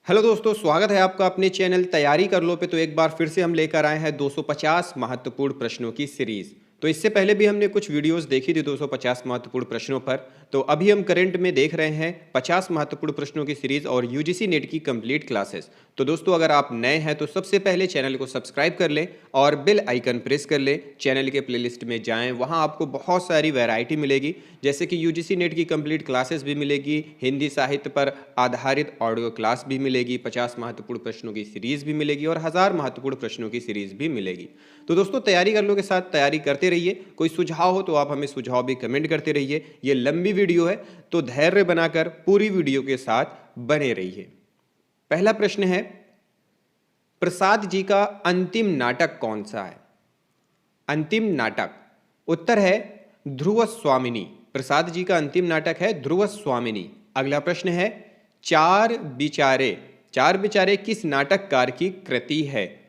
Hello दोस्तों, स्वागत है आपका अपने चैनल तैयारी कर लो पे। तो एक बार फिर से हम लेकर आए हैं 250 महत्वपूर्ण प्रश्नों की सीरीज। तो इससे पहले भी हमने कुछ वीडियोस देखी थी 250 महत्वपूर्ण प्रश्नों पर। तो अभी हम करंट में देख रहे हैं 50 महत्वपूर्ण प्रश्नों की सीरीज और यूजीसी नेट की कंप्लीट क्लासेस। तो दोस्तों, अगर आप नए हैं तो सबसे पहले चैनल को सब्सक्राइब कर लें और बेल आइकन प्रेस कर लें। चैनल के प्लेलिस्ट में जाएं, वहां आपको बहुत सारी वैरायटी मिलेगी, जैसे कि यूजीसी नेट की कंप्लीट क्लासेस भी मिलेगी, हिंदी साहित्य पर आधारित ऑडियो क्लास भी मिलेगी, 50 महत्वपूर्ण प्रश्नों की सीरीज भी मिलेगी और 1000 महत्वपूर्ण प्रश्नों की सीरीज भी मिलेगी। तो दोस्तों, तैयारी कर लो के साथ तैयारी करते रहिए। कोई सुझाव हो तो आप हमें सुझाव भी कमेंट करते रहिए। ये लंबी वीडियो है तो धैर्य बनाकर पूरी वीडियो के साथ बने रहिए। पहला प्रश्न है, प्रसाद जी का अंतिम नाटक कौन सा है? अंतिम नाटक, उत्तर है ध्रुव स्वामिनी। प्रसाद जी का अंतिम नाटक है ध्रुव स्वामिनी। अगला प्रश्न है, चार बिचारे। चार बिचारे किस नाटककार की कृति है?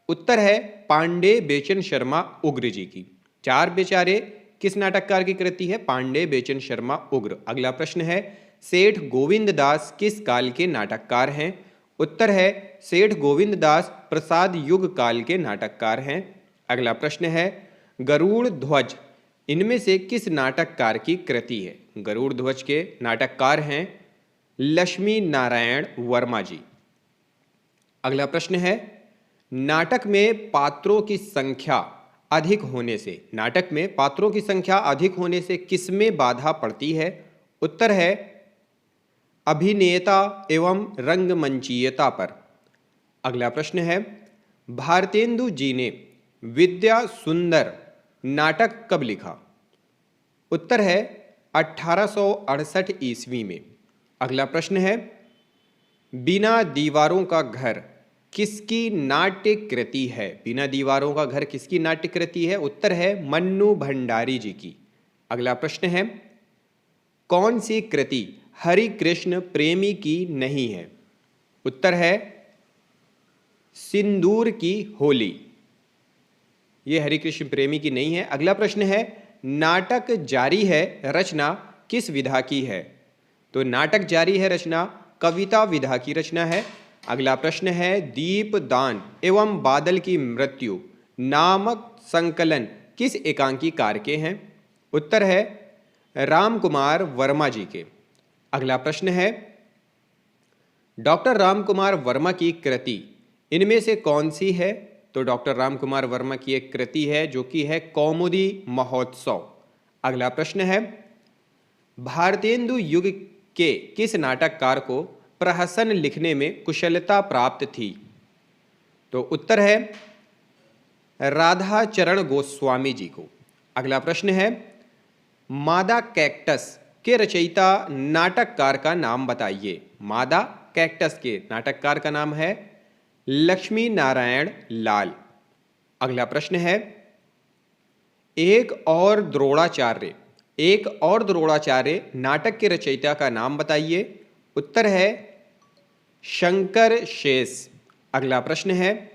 उत्तर है पांडे बेचन शर्मा उग्र जी की। चार बेचारे किस नाटककार की कृति है? पांडे बेचन शर्मा उग्र। अगला प्रश्न है, सेठ गोविंद दास किस काल के नाटककार हैं? उत्तर है सेठ गोविंद दास प्रसाद युग काल के नाटककार हैं। अगला प्रश्न है, गरुड़ ध्वज इनमें से किस नाटककार की कृति है? गरुड़ ध्वज के नाटककार हैं लक्ष्मी नारायण वर्मा जी। अगला प्रश्न है, नाटक में पात्रों की संख्या अधिक होने से, नाटक में पात्रों की संख्या अधिक होने से किसमें बाधा पड़ती है? उत्तर है अभिनेता एवं रंगमंचीयता पर। अगला प्रश्न है, भारतेंदु जी ने विद्या सुंदर नाटक कब लिखा? उत्तर है 1868 ईस्वी में। अगला प्रश्न है, बिना दीवारों का घर किसकी नाट्य कृति है? बिना दीवारों का घर किसकी नाट्य कृति है? उत्तर है मन्नू भंडारी जी की। अगला प्रश्न है, कौन सी कृति हरि कृष्ण प्रेमी की नहीं है? उत्तर है सिंदूर की होली। ये हरि कृष्ण प्रेमी की नहीं है। अगला प्रश्न है, नाटक जारी है रचना किस विधा की है? तो नाटक जारी है रचना कविता विधा की रचना है। अगला प्रश्न है, दीपदान एवं बादल की मृत्यु नामक संकलन किस एकांकीकार के हैं? उत्तर है राम कुमार वर्मा जी के। अगला प्रश्न है, डॉक्टर राम कुमार वर्मा की कृति इनमें से कौन सी है? तो डॉक्टर राम कुमार वर्मा की एक कृति है जो कि है कौमुदी महोत्सव। अगला प्रश्न है, भारतेंदु युग के किस नाटककार को प्रहसन लिखने में कुशलता प्राप्त थी? तो उत्तर है राधा चरण गोस्वामी जी को। अगला प्रश्न है, मादा कैक्टस के रचयिता नाटककार का नाम बताइए। मादा कैक्टस के नाटककार का नाम है लक्ष्मी नारायण लाल। अगला प्रश्न है, एक और द्रोणाचार्य नाटक के रचयिता का नाम बताइए। उत्तर है शंकर शेष। अगला प्रश्न है,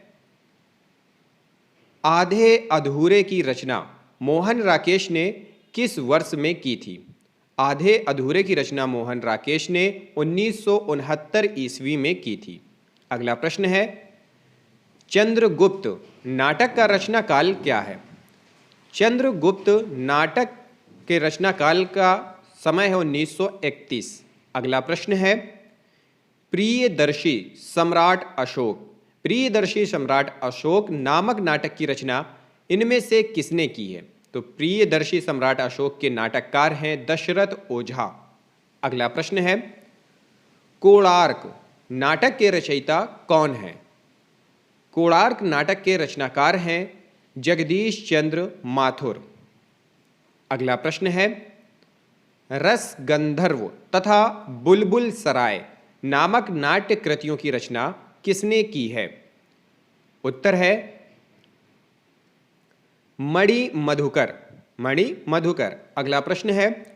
आधे अधूरे की रचना मोहन राकेश ने किस वर्ष में की थी? आधे अधूरे की रचना मोहन राकेश ने 1969 ईस्वी में की थी। अगला प्रश्न है, चंद्रगुप्त नाटक का रचना काल क्या है? चंद्रगुप्त नाटक के रचना काल का समय है 1931। अगला प्रश्न है, प्रियदर्शी सम्राट अशोक नामक नाटक की रचना इनमें से किसने की है? तो प्रियदर्शी सम्राट अशोक के नाटककार हैं दशरथ ओझा। अगला प्रश्न है, कोणार्क नाटक के रचयिता कौन है? कोणार्क नाटक के रचनाकार हैं जगदीश चंद्र माथुर। अगला प्रश्न है, रस गंधर्व तथा बुलबुल सराय नामक नाट्य कृतियों की रचना किसने की है? उत्तर है मणि मधुकर। अगला प्रश्न है,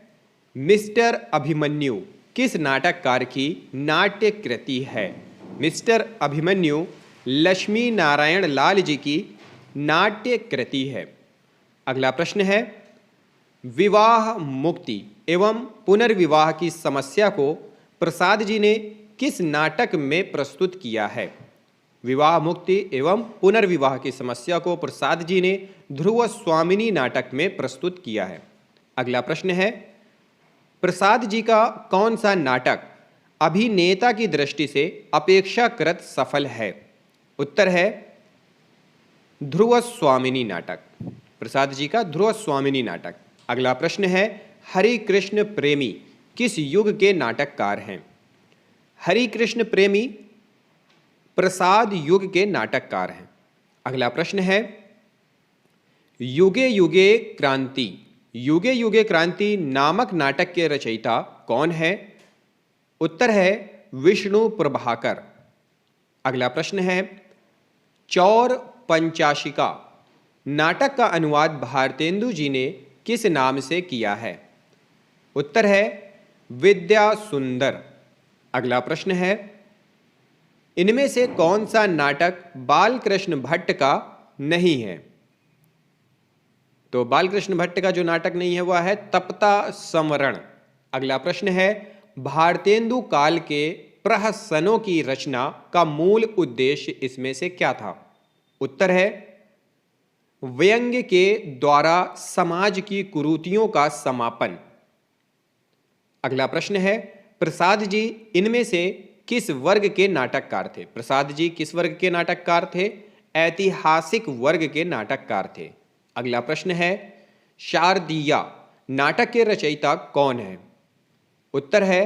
मिस्टर अभिमन्यु किस नाटककार की नाट्य कृति है? मिस्टर अभिमन्यु लक्ष्मी नारायण लाल जी की नाट्य कृति है। अगला प्रश्न है, विवाह मुक्ति एवं पुनर्विवाह की समस्या को प्रसाद जी ने किस नाटक में प्रस्तुत किया है? विवाह मुक्ति एवं पुनर्विवाह की समस्या को प्रसाद जी ने ध्रुव स्वामिनी नाटक में प्रस्तुत किया है। अगला प्रश्न है, प्रसाद जी का कौन सा नाटक अभिनेता की दृष्टि से अपेक्षाकृत सफल है? उत्तर है ध्रुव स्वामिनी नाटक, प्रसाद जी का ध्रुव स्वामिनी नाटक। अगला प्रश्न है, हरि कृष्ण प्रेमी किस युग के नाटककार हैं? हरि कृष्ण प्रेमी प्रसाद युग के नाटककार हैं। अगला प्रश्न है, युगे युगे क्रांति, युगे युगे क्रांति नामक नाटक के रचयिता कौन है? उत्तर है विष्णु प्रभाकर। अगला प्रश्न है, चौर पंचाशिका नाटक का अनुवाद भारतेंदु जी ने किस नाम से किया है? उत्तर है विद्या सुंदर। अगला प्रश्न है, इनमें से कौन सा नाटक बालकृष्ण भट्ट का नहीं है? तो बालकृष्ण भट्ट का जो नाटक नहीं है वह है तपता समरण। अगला प्रश्न है, भारतेंदु काल के प्रहसनों की रचना का मूल उद्देश्य इसमें से क्या था? उत्तर है व्यंग्य के द्वारा समाज की कुरीतियों का समापन। अगला प्रश्न है, प्रसाद जी इनमें से किस वर्ग के नाटककार थे? प्रसाद जी किस वर्ग के नाटककार थे? ऐतिहासिक वर्ग के नाटककार थे। अगला प्रश्न है, शारदीया नाटक के रचयिता कौन है? उत्तर है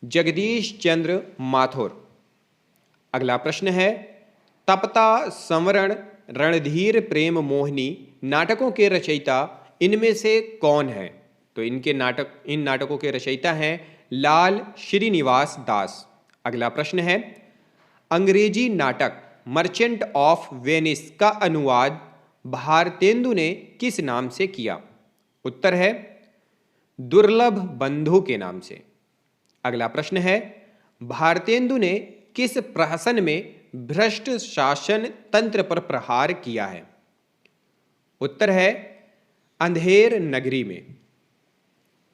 जगदीश चंद्र माथुर। अगला प्रश्न है, तपता समरण रणधीर प्रेम मोहिनी नाटकों के रचयिता इनमें से कौन है? तो इन नाटकों के रचयिता हैं लाल श्रीनिवास दास। अगला प्रश्न है, अंग्रेजी नाटक मर्चेंट ऑफ वेनिस का अनुवाद भारतेंदु ने किस नाम से किया? उत्तर है दुर्लभ बंधु के नाम से। अगला प्रश्न है, भारतेंदु ने किस प्रहसन में भ्रष्ट शासन तंत्र पर प्रहार किया है? उत्तर है अंधेर नगरी में।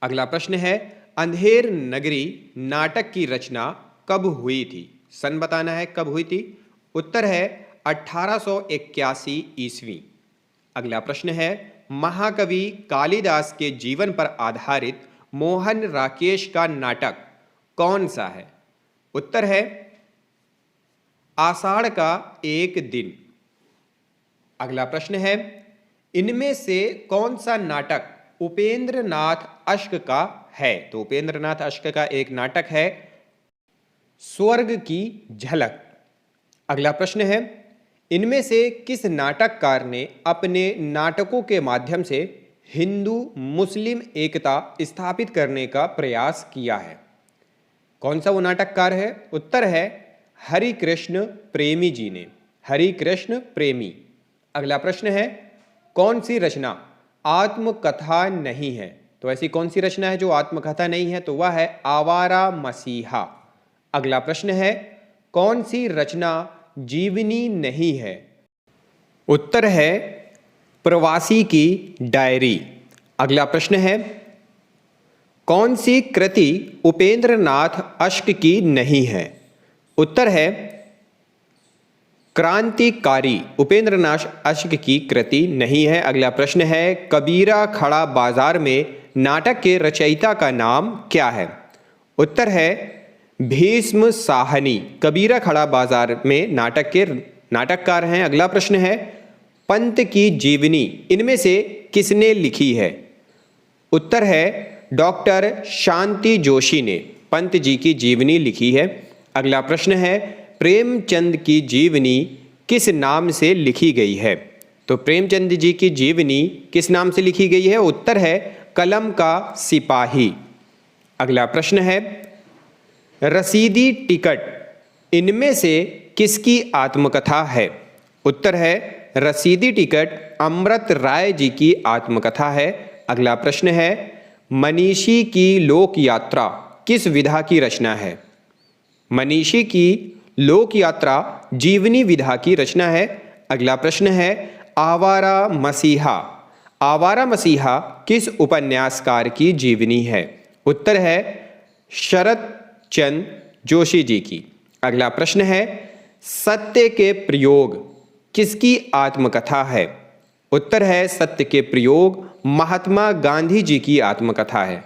अगला प्रश्न है, अंधेर नगरी नाटक की रचना कब हुई थी? सन बताना है कब हुई थी। उत्तर है 1881 ईस्वी। अगला प्रश्न है, महाकवि कालिदास के जीवन पर आधारित मोहन राकेश का नाटक कौन सा है? उत्तर है आषाढ़ का एक दिन। अगला प्रश्न है, इनमें से कौन सा नाटक उपेंद्र नाथ अश्क का है? तो उपेंद्र नाथ अश्क का एक नाटक है स्वर्ग की झलक। अगला प्रश्न है, इनमें से किस नाटककार ने अपने नाटकों के माध्यम से हिंदू मुस्लिम एकता स्थापित करने का प्रयास किया है? कौन सा वो नाटककार है? उत्तर है हरि कृष्ण प्रेमी जी ने, हरि कृष्ण प्रेमी। अगला प्रश्न है, कौन सी रचना आत्मकथा नहीं है? तो ऐसी कौन सी रचना है जो आत्मकथा नहीं है? तो वह है आवारा मसीहा। अगला प्रश्न है, कौन सी रचना जीवनी नहीं है? उत्तर है प्रवासी की डायरी। अगला प्रश्न है, कौन सी कृति उपेंद्र नाथ अश्क की नहीं है? उत्तर है क्रांतिकारी उपेंद्र नाथ अश्क की कृति नहीं है। अगला प्रश्न है, कबीरा खड़ा बाजार में नाटक के रचयिता का नाम क्या है? उत्तर है भीष्म साहनी। कबीरा खड़ा बाजार में नाटककार हैं। अगला प्रश्न है, पंत की जीवनी इनमें से किसने लिखी है? उत्तर है डॉक्टर शांति जोशी ने पंत जी की जीवनी लिखी है। अगला प्रश्न है, प्रेमचंद की जीवनी किस नाम से लिखी गई है? तो प्रेमचंद जी की जीवनी किस नाम से लिखी गई है? उत्तर है कलम का सिपाही। अगला प्रश्न है, रसीदी टिकट इनमें से किसकी आत्मकथा है? उत्तर है रसीदी टिकट अमृत राय जी की आत्मकथा है। अगला प्रश्न है, मनीषी की लोक यात्रा किस विधा की रचना है? मनीषी की लोक यात्रा जीवनी विधा की रचना है। अगला प्रश्न है, आवारा मसीहा। आवारा मसीहा किस उपन्यासकार की जीवनी है? उत्तर है शरत चंद्र जोशी जी की। अगला प्रश्न है, सत्य के प्रयोग किसकी आत्मकथा है? उत्तर है सत्य के प्रयोग महात्मा गांधी जी की आत्मकथा है।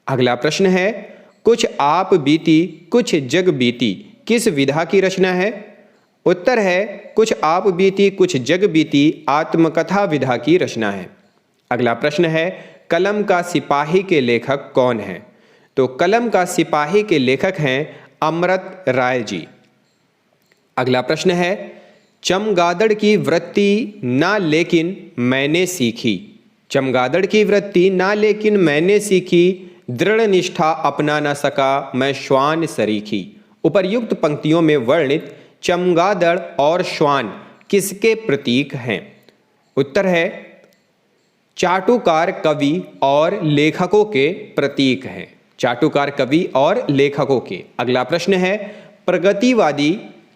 अगला प्रश्न है, कुछ आप बीती कुछ जग बीती किस विधा की रचना है? उत्तर है कुछ आप बीती कुछ जग बीती आत्मकथा विधा की रचना है। अगला प्रश्न है, कलम का सिपाही के लेखक कौन है? तो कलम का सिपाही के लेखक हैं अमृत राय जी। अगला प्रश्न है, चमगादड़ की वृत्ति ना लेकिन मैंने सीखी। चमगादड़ की वृत्ति ना लेकिन मैंने सीखी, दृढ़ निष्ठा अपना न सका मैं श्वान सरीखी। उपर्युक्त पंक्तियों में वर्णित चमगादड़ और श्वान किसके प्रतीक हैं? उत्तर है चाटुकार कवि और लेखकों के प्रतीक हैं। चाटुकार कवि और लेखकों के। अगला प्रश्न है, प्रगतिवादी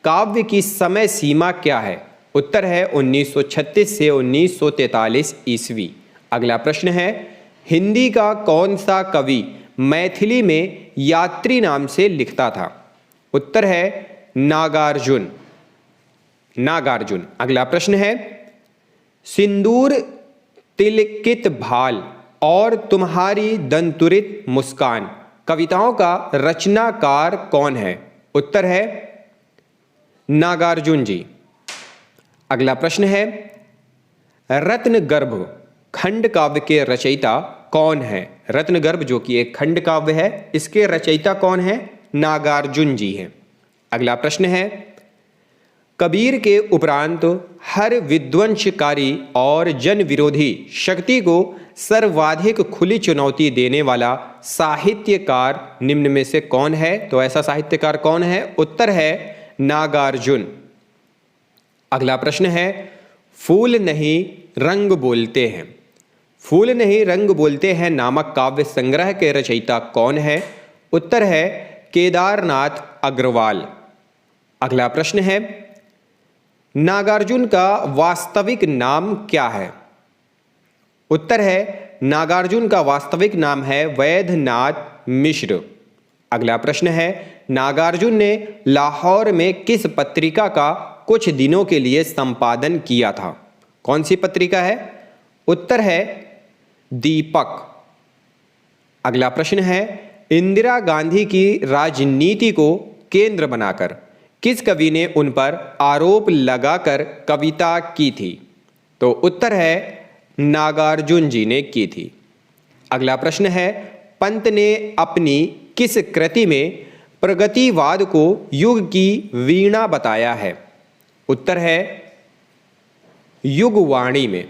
काव्य की समय सीमा क्या है? उत्तर है 1936 से 1943 ईस्वी। अगला प्रश्न है, हिंदी का कौन सा कवि मैथिली में यात्री नाम से लिखता था? उत्तर है नागार्जुन। नागार्जुन। अगला प्रश्न है, सिंदूर तिलकित भाल और तुम्हारी दंतुरित मुस्कान कविताओं का रचनाकार कौन है? उत्तर है नागार्जुन जी। अगला प्रश्न है, रत्नगर्भ खंड काव्य के रचयिता कौन है? रत्नगर्भ जो कि एक खंड काव्य है, इसके रचयिता कौन है? नागार्जुन जी हैं। अगला प्रश्न है, कबीर के उपरांत हर विध्वंसकारी और जन विरोधी शक्ति को सर्वाधिक खुली चुनौती देने वाला साहित्यकार निम्न में से कौन है? तो ऐसा साहित्यकार कौन है? उत्तर है नागार्जुन। अगला प्रश्न है, फूल नहीं रंग बोलते हैं। फूल नहीं रंग बोलते हैं नामक काव्य संग्रह के रचयिता कौन है? उत्तर है केदारनाथ अग्रवाल। अगला प्रश्न है, नागार्जुन का वास्तविक नाम क्या है? उत्तर है नागार्जुन का वास्तविक नाम है वैद्यनाथ मिश्र। अगला प्रश्न है, नागार्जुन ने लाहौर में किस पत्रिका का कुछ दिनों के लिए संपादन किया था? कौन सी पत्रिका है? उत्तर है दीपक। अगला प्रश्न है, इंदिरा गांधी की राजनीति को केंद्र बनाकर किस कवि ने उन पर आरोप लगाकर कविता की थी? तो उत्तर है नागार्जुन जी ने की थी। अगला प्रश्न है, पंत ने अपनी किस कृति में प्रगतिवाद को युग की वीणा बताया है? उत्तर है युगवाणी में।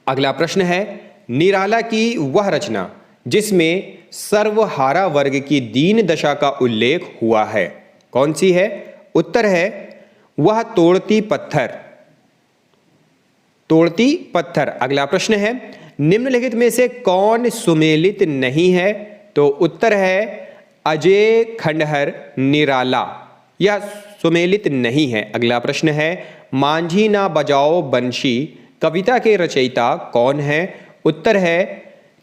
अगला प्रश्न है, निराला की वह रचना जिसमें सर्वहारा वर्ग की दीन दशा का उल्लेख हुआ है कौन सी है? उत्तर है वह तोड़ती पत्थर। तोड़ती पत्थर। अगला प्रश्न है, निम्नलिखित में से कौन सुमेलित नहीं है? तो उत्तर है अजय खंडहर निराला, यह सुमेलित नहीं है। अगला प्रश्न है, मांझी ना बजाओ बंशी कविता के रचयिता कौन है? उत्तर है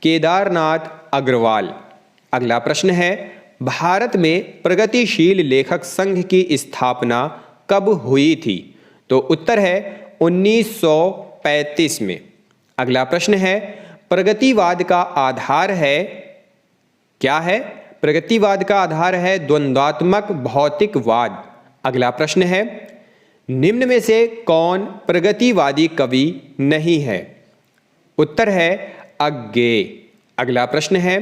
केदारनाथ अग्रवाल। अगला प्रश्न है, भारत में प्रगतिशील लेखक संघ की स्थापना कब हुई थी? तो उत्तर है 1935 में। अगला प्रश्न है, प्रगतिवाद का आधार है क्या है? प्रगतिवाद का आधार है द्वंद्वात्मक भौतिकवाद। अगला प्रश्न है, निम्न में से कौन प्रगतिवादी कवि नहीं है? उत्तर है अज्ञेय। अगला प्रश्न है,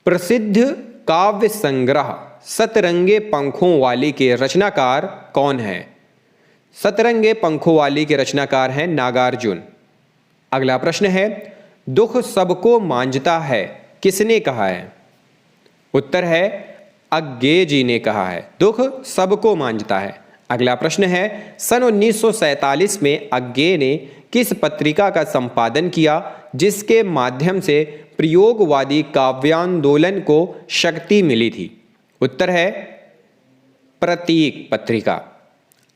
प्रसिद्ध काव्य संग्रह सतरंगे पंखों वाली के रचनाकार कौन है? सतरंगे पंखों वाली के रचनाकार हैं नागार्जुन। अगला प्रश्न है, दुख सबको मांझता है किसने कहा है? उत्तर है अज्ञेय जी ने कहा है, दुख सबको मांझता है। अगला प्रश्न है, सन 1947 में अज्ञेय ने किस पत्रिका का संपादन किया जिसके माध्यम से प्रयोगवादी काव्यांदोलन को शक्ति मिली थी? उत्तर है प्रतीक पत्रिका।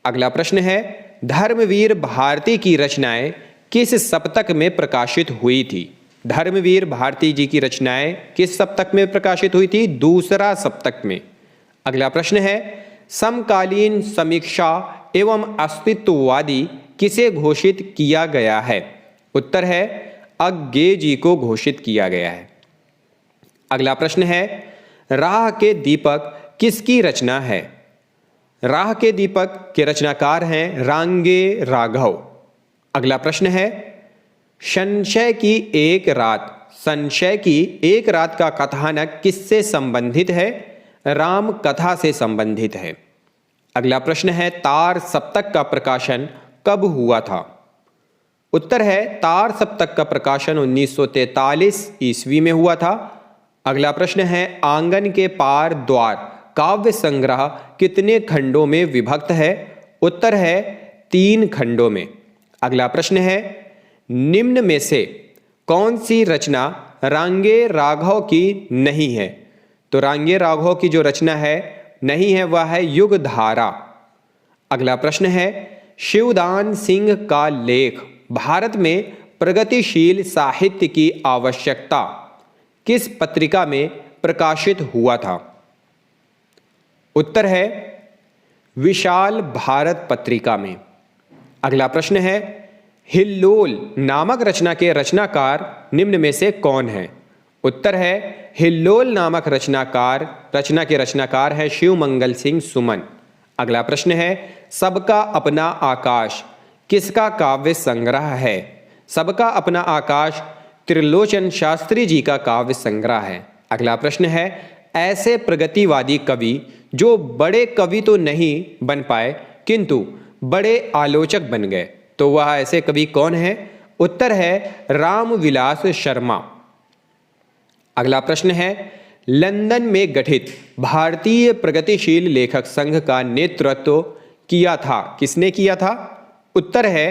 अगला प्रश्न है, धर्मवीर भारती की रचनाएं किस सप्तक में प्रकाशित हुई थी? धर्मवीर भारती जी की रचनाएं किस सप्तक में प्रकाशित हुई थी? दूसरा सप्तक में। अगला प्रश्न है, समकालीन समीक्षा एवं अस्तित्ववादी किसे घोषित किया गया है? उत्तर है अज्ञे जी को घोषित किया गया है। अगला प्रश्न है, राह के दीपक किसकी रचना है? राह के दीपक के रचनाकार हैं रांगे राघव। अगला प्रश्न है, संशय की एक रात का कथानक किससे संबंधित है? राम कथा से संबंधित है। अगला प्रश्न है, तार सप्तक का प्रकाशन कब हुआ था? उत्तर है तार सप्तक का प्रकाशन 1943 ईस्वी में हुआ था। अगला प्रश्न है, आंगन के पार द्वार काव्य संग्रह कितने खंडों में विभक्त है? उत्तर है 3 खंडों में। अगला प्रश्न है, निम्न में से कौन सी रचना रांगे राघव की नहीं है? तो रांगे राघव की जो रचना है नहीं है वह है युगधारा। अगला प्रश्न है, शिवदान सिंह का लेख भारत में प्रगतिशील साहित्य की आवश्यकता किस पत्रिका में प्रकाशित हुआ था? उत्तर है विशाल भारत पत्रिका में। अगला प्रश्न है, हिल्लोल नामक रचना के रचनाकार निम्न में से कौन है? उत्तर है हिल्लोल नामक रचना के रचनाकार है शिवमंगल सिंह सुमन। अगला प्रश्न है, सबका अपना आकाश किसका काव्य संग्रह है? सबका अपना आकाश त्रिलोचन शास्त्री जी का काव्य संग्रह है। अगला प्रश्न है, ऐसे प्रगतिवादी कवि जो बड़े कवि तो नहीं बन पाए किंतु बड़े आलोचक बन गए, तो वह ऐसे कवि कौन है? उत्तर है रामविलास शर्मा। अगला प्रश्न है, लंदन में गठित भारतीय प्रगतिशील लेखक संघ का नेतृत्व किया था किसने किया था? उत्तर है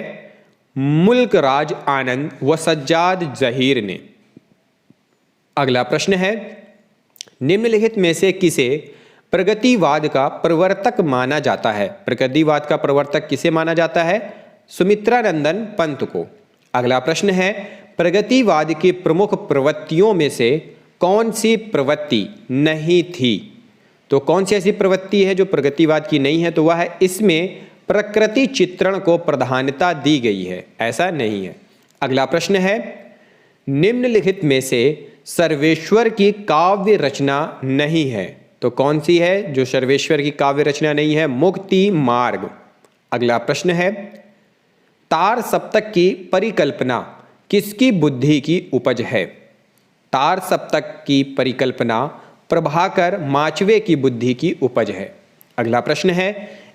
मुल्कराज आनंद व सज्जाद जहीर ने। अगला प्रश्न है, निम्नलिखित में से किसे प्रगतिवाद का प्रवर्तक माना जाता है? प्रगतिवाद का प्रवर्तक किसे माना जाता है? सुमित्रानंदन पंत को। अगला प्रश्न है, प्रगतिवाद की प्रमुख प्रवृत्तियों में से कौन सी प्रवृत्ति नहीं थी? तो कौन सी ऐसी प्रवृत्ति है जो प्रगतिवाद की नहीं है? तो वह है इसमें प्रकृति चित्रण को प्रधानता दी गई है, ऐसा नहीं है। अगला प्रश्न है, निम्नलिखित में से सर्वेश्वर की काव्य रचना नहीं है, तो कौन सी है जो सर्वेश्वर की काव्य रचना नहीं है? मुक्ति मार्ग। अगला प्रश्न है, तार सप्तक की परिकल्पना किसकी बुद्धि की उपज है? तार सप्तक की परिकल्पना प्रभाकर माचवे की बुद्धि की उपज है। अगला प्रश्न है,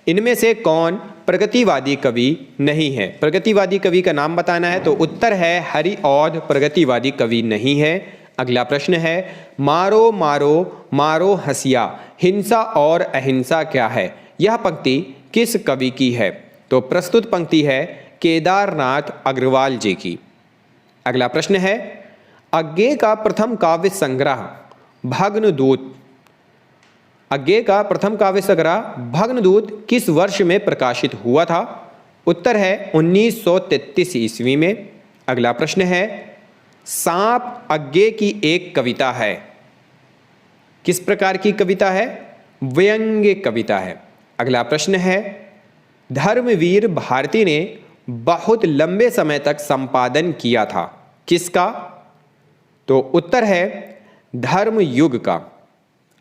इनमें से कौन प्रगतिवादी कवि नहीं है? प्रगतिवादी कवि का नाम बताना है, तो उत्तर है हरिऔध प्रगतिवादी कवि नहीं है। अगला प्रश्न है, मारो मारो मारो हंसिया हिंसा और अहिंसा क्या है? यह पंक्ति किस कवि की है? तो प्रस्तुत पंक्ति है केदारनाथ अग्रवाल जी की। अगला प्रश्न है, अज्ञे का प्रथम काव्य संग्रह भग्नदूत किस वर्ष में प्रकाशित हुआ था? उत्तर है 1933 ईस्वी में। अगला प्रश्न है, सांप अज्ञे की एक कविता है, किस प्रकार की कविता है? व्यंग्य कविता है। अगला प्रश्न है, धर्मवीर भारती ने बहुत लंबे समय तक संपादन किया था, किसका? तो उत्तर है धर्मयुग का।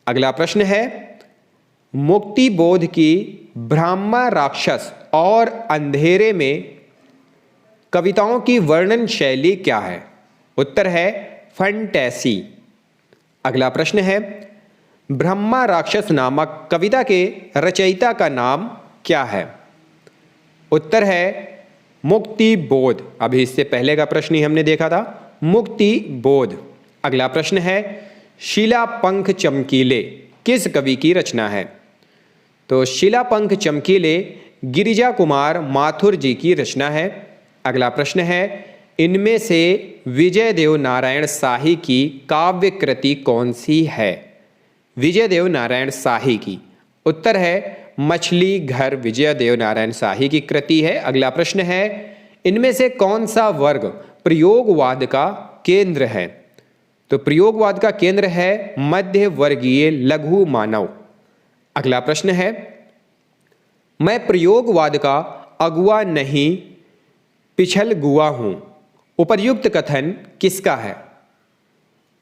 अगला प्रश्न है, मुक्ति बोध की ब्राह्मा राक्षस और अंधेरे में कविताओं की वर्णन शैली क्या है? उत्तर है फंटेसी। अगला प्रश्न है, ब्रह्मा राक्षस नामक कविता के रचयिता का नाम क्या है? उत्तर है मुक्ति बोध। अभी इससे पहले का प्रश्न ही हमने देखा था, मुक्ति बोध। अगला प्रश्न है, शिलापंख चमकीले किस कवि की रचना है? तो शिलापंख चमकीले गिरिजा कुमार माथुर जी की रचना है। अगला प्रश्न है, इनमें से विजयदेव नारायण शाही की काव्य कृति कौन सी है? विजयदेव नारायण शाही की। उत्तर है मछली घर विजयदेव नारायण शाही की कृति है। अगला प्रश्न है, इनमें से कौन सा वर्ग प्रयोगवाद का केंद्र है? तो प्रयोगवाद का केंद्र है मध्य वर्गीय लघु मानव। अगला प्रश्न है, मैं प्रयोगवाद का अगुआ नहीं पिछल गुआ हूं, उपर्युक्त कथन किसका है?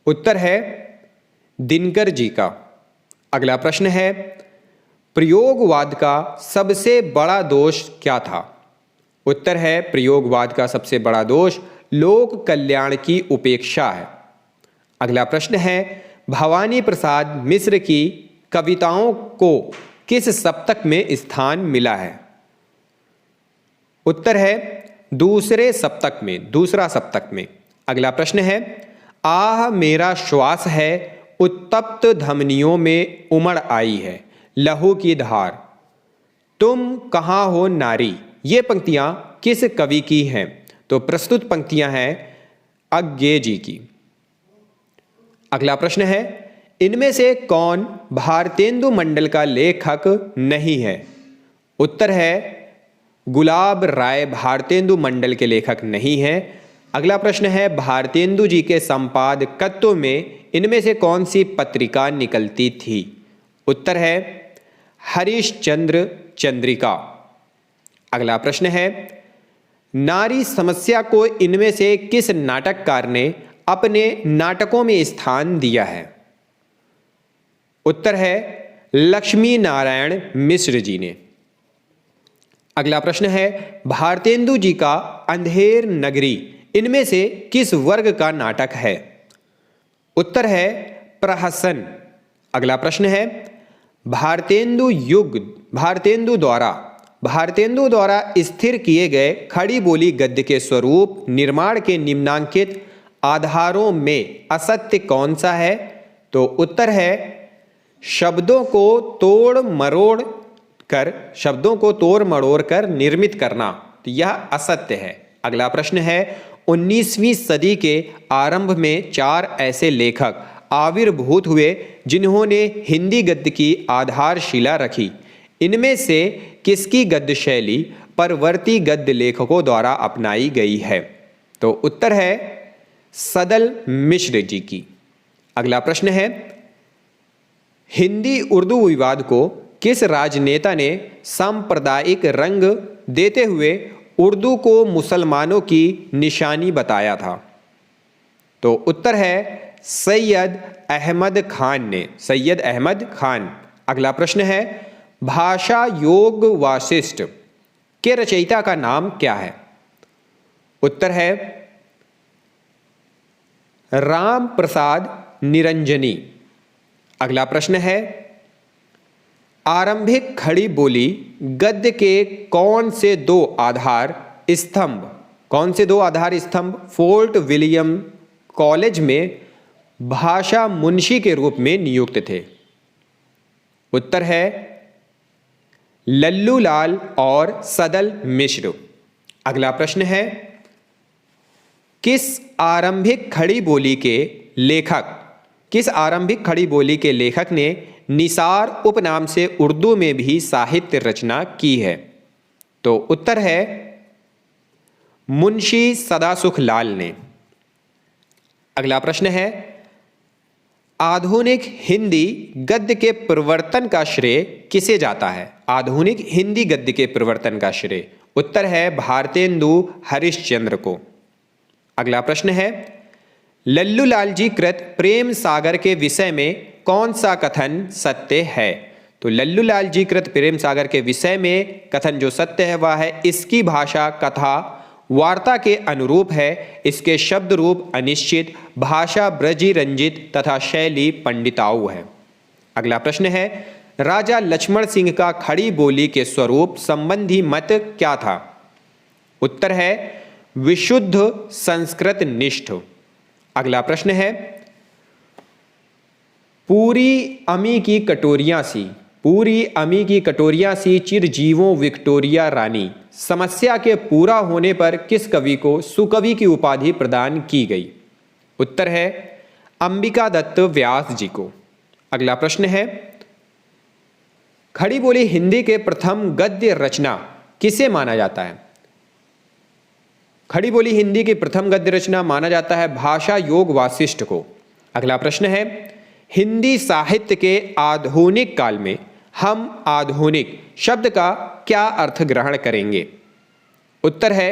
उत्तर है दिनकर जी का। अगला प्रश्न है, प्रयोगवाद का सबसे बड़ा दोष क्या था? उत्तर है प्रयोगवाद का सबसे बड़ा दोष लोक कल्याण की उपेक्षा है। अगला प्रश्न है, भवानी प्रसाद मिश्र की कविताओं को किस सप्तक में स्थान मिला है? उत्तर है दूसरे सप्तक में, दूसरा सप्तक में। अगला प्रश्न है, आह मेरा श्वास है उत्तप्त धमनियों में उमड़ आई है लहू की धार, तुम कहाँ हो नारी, ये पंक्तियां किस कवि की हैं? तो प्रस्तुत पंक्तियां हैं अज्ञे जी की। अगला प्रश्न है, इनमें से कौन भारतेंदु मंडल का लेखक नहीं है? उत्तर है गुलाब राय भारतेंदु मंडल के लेखक नहीं हैं। अगला प्रश्न है, भारतेंदु जी के संपादकत्व में इनमें से कौन सी पत्रिका निकलती थी? उत्तर है हरिश्चंद्र चंद्रिका। अगला प्रश्न है, नारी समस्या को इनमें से किस नाटककार ने अपने नाटकों में स्थान दिया है? उत्तर है लक्ष्मी नारायण मिश्र जी ने। अगला प्रश्न है, भारतेंदु जी का अंधेर नगरी इनमें से किस वर्ग का नाटक है? उत्तर है प्रहसन। अगला प्रश्न है, भारतेंदु द्वारा स्थिर किए गए खड़ी बोली गद्य के स्वरूप निर्माण के निम्नांकित आधारों में असत्य कौन सा है? तो उत्तर है शब्दों को तोड़ मरोड़ कर निर्मित करना, तो यह असत्य है। अगला प्रश्न है, 19वीं सदी के आरंभ में 4 ऐसे लेखक आविर्भूत हुए जिन्होंने हिंदी गद्य की आधारशिला रखी। इनमें से किसकी गद्य शैली परवर्ती गद्य लेखकों द्वारा अपनाई गई है? तो उत्तर है सदल मिश्र जी की। अगला प्रश्न है, हिंदी उर्दू विवाद को किस राजनेता ने सांप्रदायिक रंग देते हुए उर्दू को मुसलमानों की निशानी बताया था? तो उत्तर है सैयद अहमद खान। अगला प्रश्न है, भाषा योग वासिष्ठ के रचयिता का नाम क्या है? उत्तर है राम प्रसाद निरंजनी। अगला प्रश्न है, आरंभिक खड़ी बोली गद्य के कौन से दो आधार स्तंभ फोर्ट विलियम कॉलेज में भाषा मुंशी के रूप में नियुक्त थे? उत्तर है लल्लू लाल और सदल मिश्र। अगला प्रश्न है, किस आरंभिक खड़ी बोली के लेखक ने निसार उपनाम से उर्दू में भी साहित्य रचना की है? तो उत्तर है मुंशी सदासुख लाल ने। अगला प्रश्न है, आधुनिक हिंदी गद्य के प्रवर्तन का श्रेय किसे जाता है? आधुनिक हिंदी गद्य के प्रवर्तन का श्रेय उत्तर है भारतेंदु हरिश्चंद्र को। अगला प्रश्न है, लल्लू लाल जी कृत प्रेम सागर के विषय में कौन सा कथन सत्य है? तो लल्लू लाल जी कृत प्रेम सागर के विषय में कथन जो सत्य है वह है इसकी भाषा कथा वार्ता के अनुरूप है, इसके शब्द रूप अनिश्चित, भाषा ब्रजी रंजित तथा शैली पंडिताऊ है। अगला प्रश्न है, राजा लक्ष्मण सिंह का खड़ी बोली के स्वरूप संबंधी मत क्या था? उत्तर है विशुद्ध संस्कृत निष्ठ। अगला प्रश्न है, पूरी अमी की कटोरियां सी चिरजीवों विक्टोरिया रानी समस्या के पूरा होने पर किस कवि को सुकवि की उपाधि प्रदान की गई? उत्तर है अंबिका दत्त व्यास जी को। अगला प्रश्न है, खड़ी बोली हिंदी के प्रथम गद्य रचना किसे माना जाता है? खड़ी बोली हिंदी की प्रथम गद्य रचना माना जाता है भाषा योग वासिष्ठ को। अगला प्रश्न है, हिंदी साहित्य के आधुनिक काल में हम आधुनिक शब्द का क्या अर्थ ग्रहण करेंगे? उत्तर है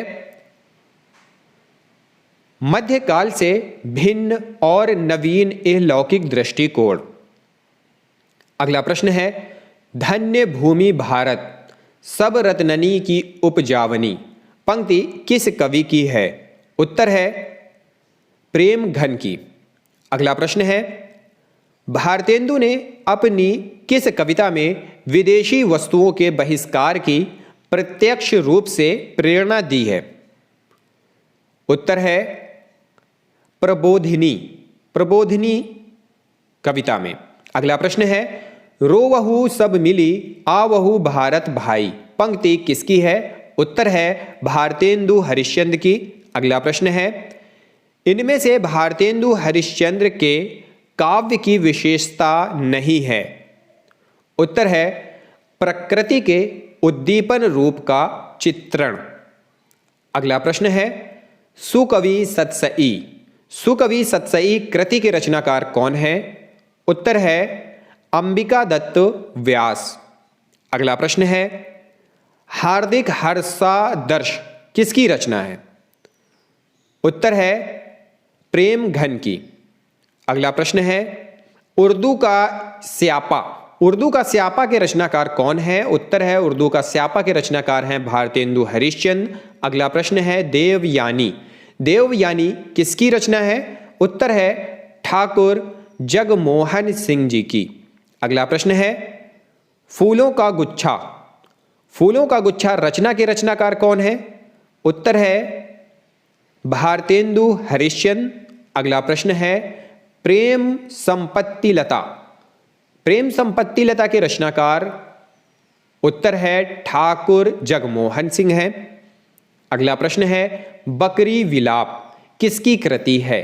मध्यकाल से भिन्न और नवीन अलौकिक दृष्टिकोण। अगला प्रश्न है धन्य भूमि भारत सब रत्ननी की उपजावनी पंक्ति किस कवि की है? उत्तर है प्रेम घन की। अगला प्रश्न है भारतेंदु ने अपनी किस कविता में विदेशी वस्तुओं के बहिष्कार की प्रत्यक्ष रूप से प्रेरणा दी है? उत्तर है प्रबोधिनी कविता में। अगला प्रश्न है रोवहु सब मिली आवहु भारत भाई पंक्ति किसकी है? उत्तर है भारतेंदु हरिश्चंद्र की। अगला प्रश्न है इनमें से भारतेंदु हरिश्चंद्र के काव्य की विशेषता नहीं है? उत्तर है प्रकृति के उद्दीपन रूप का चित्रण। अगला प्रश्न है सुकवि सतसई कृति के रचनाकार कौन है? उत्तर है अंबिका दत्त व्यास। अगला प्रश्न है हार्दिक हर्षादर्श किसकी रचना है? उत्तर है प्रेम घन की। अगला प्रश्न है उर्दू का स्यापा के रचनाकार कौन है? उत्तर है उर्दू का स्यापा के रचनाकार हैं भारतेंदु हरिश्चंद्र। अगला प्रश्न है देवयानी किसकी रचना है? उत्तर है ठाकुर जगमोहन सिंह जी की। अगला प्रश्न है फूलों का गुच्छा रचना के रचनाकार कौन है? उत्तर है भारतेंदु हरिश्चंद्र। अगला प्रश्न है प्रेम संपत्ति लता के रचनाकार? उत्तर है ठाकुर जगमोहन सिंह है। अगला प्रश्न है बकरी विलाप किसकी कृति है?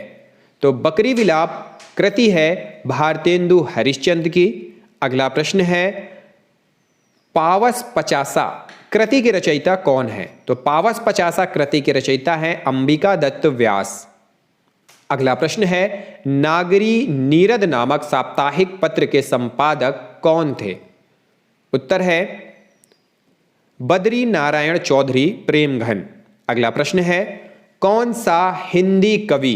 तो बकरी विलाप कृति है भारतेंदु हरिश्चंद्र की। अगला प्रश्न है पावस पचासा कृति के रचयिता कौन है? तो पावस पचासा कृति के रचयिता हैं अंबिका दत्त व्यास। अगला प्रश्न है नागरी नीरद नामक साप्ताहिक पत्र के संपादक कौन थे? उत्तर है बद्री नारायण चौधरी प्रेमघन। अगला प्रश्न है कौन सा हिंदी कवि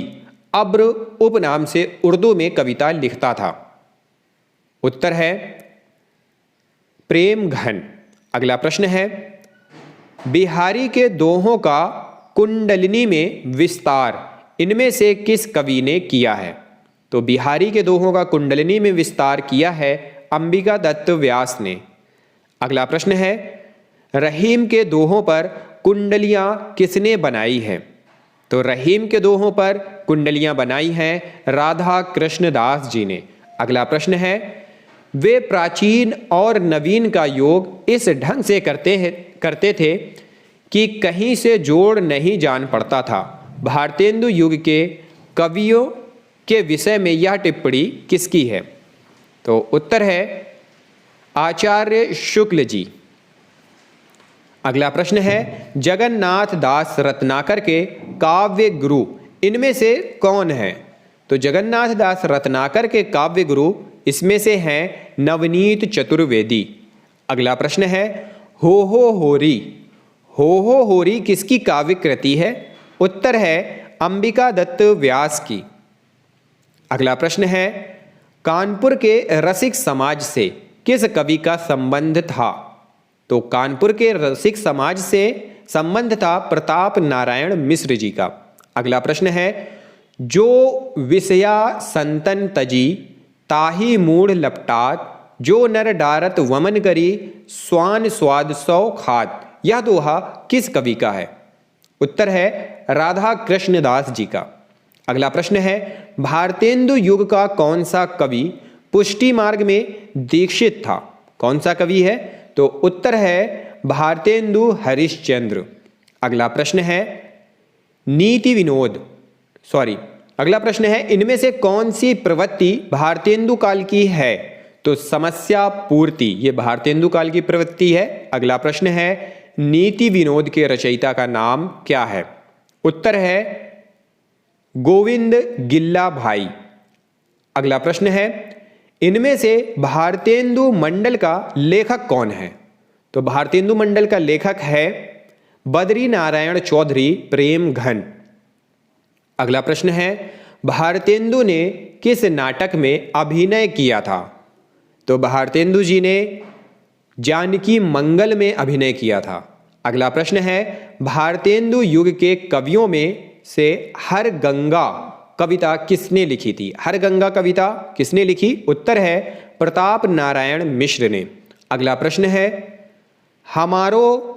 अब्र उपनाम से उर्दू में कविता लिखता था? उत्तर है प्रेमघन। अगला प्रश्न है बिहारी के दोहों का कुंडलिनी में विस्तार इनमें से किस कवि ने किया है? तो बिहारी के दोहों का कुंडलिनी में विस्तार किया है अंबिका दत्त व्यास ने। अगला प्रश्न है रहीम के दोहों पर कुंडलियां किसने बनाई है? तो रहीम के दोहों पर कुंडलियां बनाई हैं राधा कृष्णदास जी ने। अगला प्रश्न है वे प्राचीन और नवीन का योग इस ढंग से करते थे कि कहीं से जोड़ नहीं जान पड़ता था। भारतेंदु युग के कवियों के विषय में यह टिप्पणी किसकी है? तो उत्तर है आचार्य शुक्ल जी। अगला प्रश्न है जगन्नाथ दास रत्नाकर के काव्य गुरु इनमें से कौन है? तो जगन्नाथ दास रत्नाकर के काव्य गुरु इसमें से हैं नवनीत चतुर्वेदी। अगला प्रश्न है हो होरी किसकी काव्य कृति है? उत्तर है अंबिका दत्त व्यास की। अगला प्रश्न है कानपुर के रसिक समाज से किस कवि का संबंध था? तो कानपुर के रसिक समाज से संबंध था प्रताप नारायण मिश्र जी का। अगला प्रश्न है जो विषया संतन तजी ताही मूढ़ लपटात जो नर डारत वमन करी स्वान स्वाद सौ खात यह दोहा किस कवि का है? उत्तर है राधा कृष्णदास जी का। अगला प्रश्न है भारतेंदु युग का कौन सा कवि पुष्टि मार्ग में दीक्षित था? कौन सा कवि है? तो उत्तर है भारतेंदु हरिश्चंद्र। अगला प्रश्न है अगला प्रश्न है इनमें से कौन सी प्रवृत्ति भारतेंदु काल की है? तो समस्या पूर्ति ये भारतेंदु काल की प्रवृत्ति है। अगला प्रश्न है नीति विनोद के रचयिता का नाम क्या है? उत्तर है गोविंद गिल्ला भाई। अगला प्रश्न है इनमें से भारतेंदु मंडल का लेखक कौन है? तो भारतेंदु मंडल का लेखक है बद्री नारायण चौधरी प्रेम घन। अगला प्रश्न है, भारतेंदु ने किस नाटक में अभिनय किया था? तो भारतेंदु जी ने जानकी मंगल में अभिनय किया था। अगला प्रश्न है, भारतेंदु युग के कवियों में से हर गंगा कविता किसने लिखी थी? हर गंगा कविता किसने लिखी? उत्तर है प्रताप नारायण मिश्र ने। अगला प्रश्न है, हमारो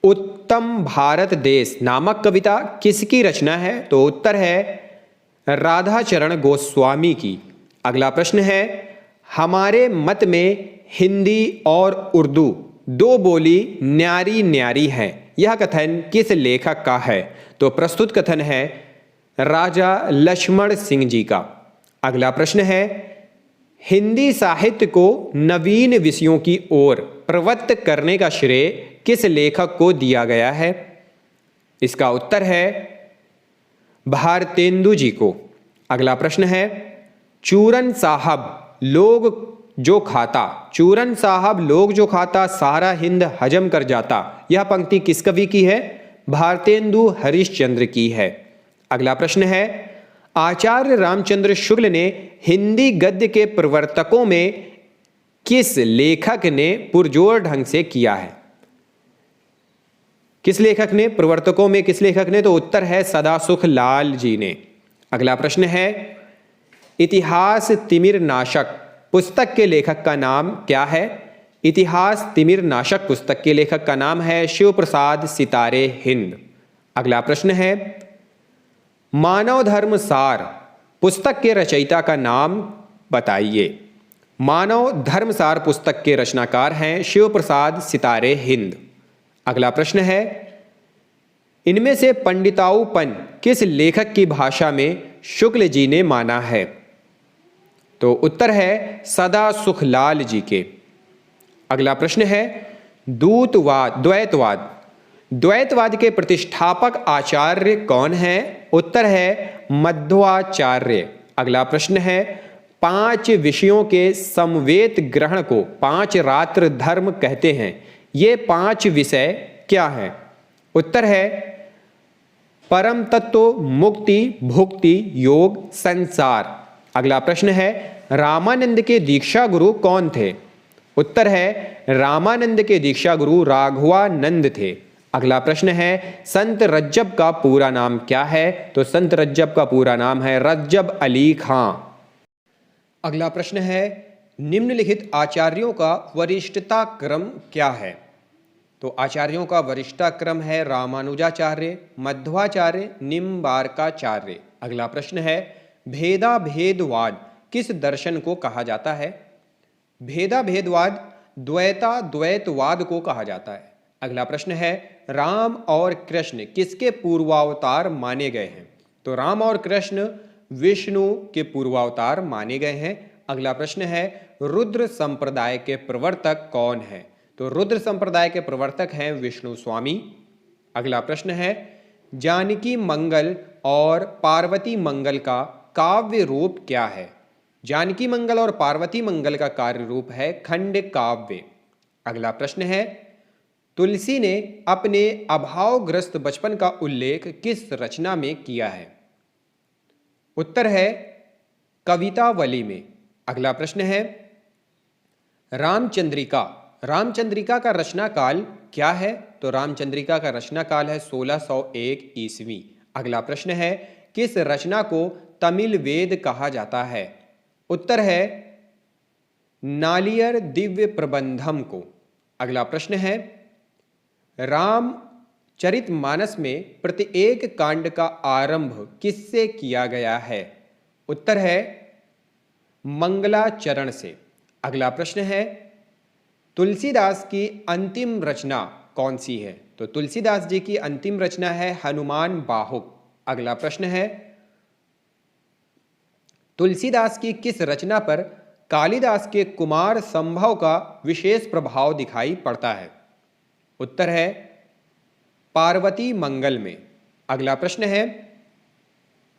उत्तम भारत देश नामक कविता किसकी रचना है? तो उत्तर है राधाचरण गोस्वामी की। अगला प्रश्न है, हमारे मत में हिंदी और उर्दू दो बोली न्यारी न्यारी है, यह कथन किस लेखक का है? तो प्रस्तुत कथन है राजा लक्ष्मण सिंह जी का। अगला प्रश्न है, हिंदी साहित्य को नवीन विषयों की ओर प्रवृत्त करने का श्रेय किस लेखक को दिया गया है? इसका उत्तर है भारतेंदु जी को। अगला प्रश्न है, चूरन साहब लोग जो खाता, चूरन साहब लोग जो खाता सारा हिंद हजम कर जाता, यह पंक्ति किस कवि की है? भारतेंदु हरिश्चंद्र की है। अगला प्रश्न है, आचार्य रामचंद्र शुक्ल ने हिंदी गद्य के प्रवर्तकों में किस लेखक ने पुरजोर ढंग से किया है? किस लेखक ने? प्रवर्तकों में किस लेखक ने? तो उत्तर है सदासुख लाल जी ने। अगला प्रश्न है, इतिहास तिमिर नाशक पुस्तक के लेखक का नाम क्या है? इतिहास तिमिर नाशक पुस्तक के लेखक का नाम है शिव प्रसाद सितारे हिंद। अगला प्रश्न है, मानव धर्म सार पुस्तक के रचयिता का नाम बताइए। मानव धर्म सार पुस्तक के रचनाकार हैं शिव प्रसाद सितारे हिंद। अगला प्रश्न है, इनमें से पंडिताऊपन किस लेखक की भाषा में शुक्ल जी ने माना है? तो उत्तर है सदासुखलाल जी के। अगला प्रश्न है, द्वैतवाद द्वैतवाद के प्रतिष्ठापक आचार्य कौन है? उत्तर है मध्वाचार्य। अगला प्रश्न है, 5 विषयों के समवेत ग्रहण को 5 रात्र धर्म कहते हैं, ये 5 विषय क्या हैं? उत्तर है परम तत्व, मुक्ति, भुक्ति, योग, संसार। अगला प्रश्न है, रामानंद के दीक्षा गुरु कौन थे? उत्तर है रामानंद के दीक्षा गुरु राघवानंद थे। अगला प्रश्न है, संत रज्जब का पूरा नाम क्या है? तो संत रज्जब का पूरा नाम है रज्जब अली खां। अगला प्रश्न है, निम्नलिखित आचार्यों का वरिष्ठता क्रम क्या है? तो आचार्यों का वरिष्ठता क्रम है रामानुजाचार्य, मध्वाचार्य, निम्बार्काचार्य। अगला प्रश्न है, भेदाभेदवाद किस दर्शन को कहा जाता है? भेदाभेदवाद द्वैतवाद को कहा जाता है। अगला प्रश्न है, राम और कृष्ण किसके पूर्वावतार माने गए हैं? तो राम और कृष्ण विष्णु के पूर्वावतार माने गए हैं। अगला प्रश्न है, रुद्र संप्रदाय के प्रवर्तक कौन है? तो रुद्र संप्रदाय के प्रवर्तक हैं विष्णु स्वामी। अगला प्रश्न है, जानकी मंगल और पार्वती मंगल का काव्य रूप क्या है? जानकी मंगल और पार्वती मंगल का कार्य रूप है खंड काव्य। अगला प्रश्न है, तुलसी ने अपने अभावग्रस्त बचपन का उल्लेख किस रचना में किया है? उत्तर है कवितावली में। अगला प्रश्न है, रामचंद्रिका का रचना काल क्या है? तो रामचंद्रिका का रचना काल है 1601 ईस्वी। अगला प्रश्न है, किस रचना को तमिल वेद कहा जाता है? उत्तर है नालियर दिव्य प्रबंधम को। अगला प्रश्न है, रामचरितमानस में प्रत्येक कांड का आरंभ किससे किया गया है? उत्तर है मंगलाचरण से। अगला प्रश्न है, तुलसीदास की अंतिम रचना कौन सी है? तो तुलसीदास जी की अंतिम रचना है हनुमान बाहुक। अगला प्रश्न है, तुलसीदास की किस रचना पर कालिदास के कुमार संभव का विशेष प्रभाव दिखाई पड़ता है? उत्तर है पार्वती मंगल में। अगला प्रश्न है,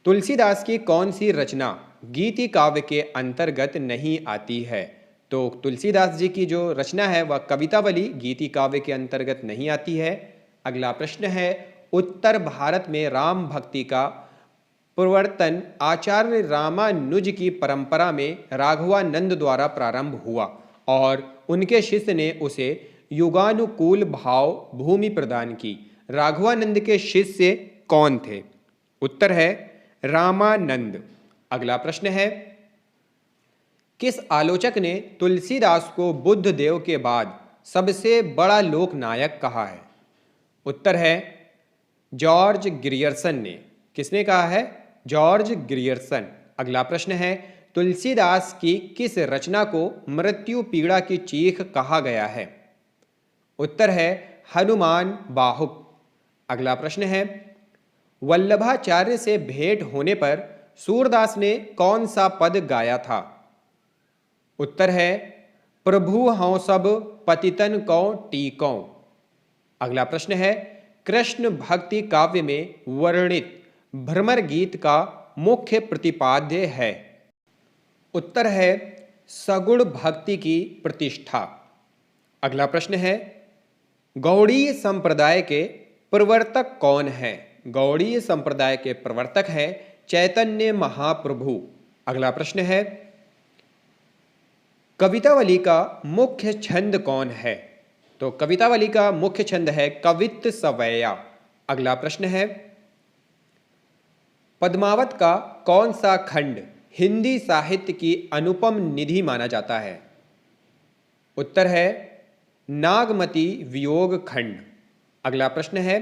तुलसीदास की कौन सी रचना गीति काव्य के अंतर्गत नहीं आती है। तो तुलसीदास जी की जो रचना है वह कवितावली गीति काव्य के अंतर्गत नहीं आती है। अगला प्रश्न है, उत्तर भारत में राम भक्ति का प्रवर्तन आचार्य रामानुज की परंपरा में राघवानंद द्वारा प्रारंभ हुआ और उनके शिष्य ने उसे युगानुकूल भाव भूमि प्रदान की। राघवानंद के शिष्य कौन थे? उत्तर है रामानंद। अगला प्रश्न है, किस आलोचक ने तुलसीदास को बुद्ध देव के बाद सबसे बड़ा लोकनायक कहा है? उत्तर है जॉर्ज ग्रियर्सन ने। किसने कहा है? George Grierson. अगला प्रश्न है, तुलसीदास की किस रचना को मृत्यु पीड़ा की चीख कहा गया है? उत्तर है हनुमान बाहुक। अगला प्रश्न है, वल्लभाचार्य से भेंट होने पर सूरदास ने कौन सा पद गाया था? उत्तर है प्रभु हौं सब पतितन को टीकों। अगला प्रश्न है, कृष्ण भक्ति काव्य में वर्णित भ्रमर गीत का मुख्य प्रतिपाद्य है? उत्तर है सगुण भक्ति की प्रतिष्ठा। अगला प्रश्न है, गौड़ीय संप्रदाय के प्रवर्तक कौन है? गौड़ीय संप्रदाय के प्रवर्तक है चैतन्य महाप्रभु। अगला प्रश्न है, कवितावली का मुख्य छंद कौन है? तो कवितावली का मुख्य छंद है कवित्त सवैया। अगला प्रश्न है, पद्मावत का कौन सा खंड हिंदी साहित्य की अनुपम निधि माना जाता है? उत्तर है नागमती वियोग खंड। अगला प्रश्न है,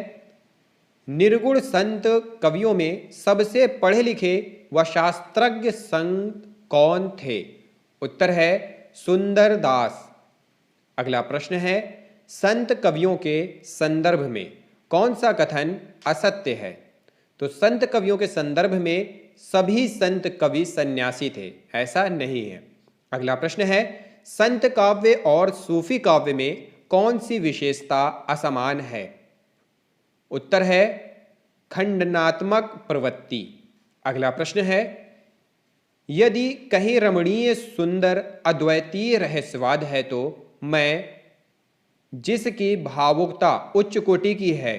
निर्गुण संत कवियों में सबसे पढ़े लिखे व शास्त्रज्ञ संत कौन थे? उत्तर है सुंदर दास। अगला प्रश्न है, संत कवियों के संदर्भ में कौन सा कथन असत्य है? तो संत कवियों के संदर्भ में सभी संत कवि सन्यासी थे, ऐसा नहीं है। अगला प्रश्न है, संत काव्य और सूफी काव्य में कौन सी विशेषता असमान है? उत्तर है खंडनात्मक प्रवृत्ति। अगला प्रश्न है, यदि कहीं रमणीय सुंदर अद्वैतीय रहस्यवाद है तो मैं जिसकी भावुकता उच्च कोटि की है,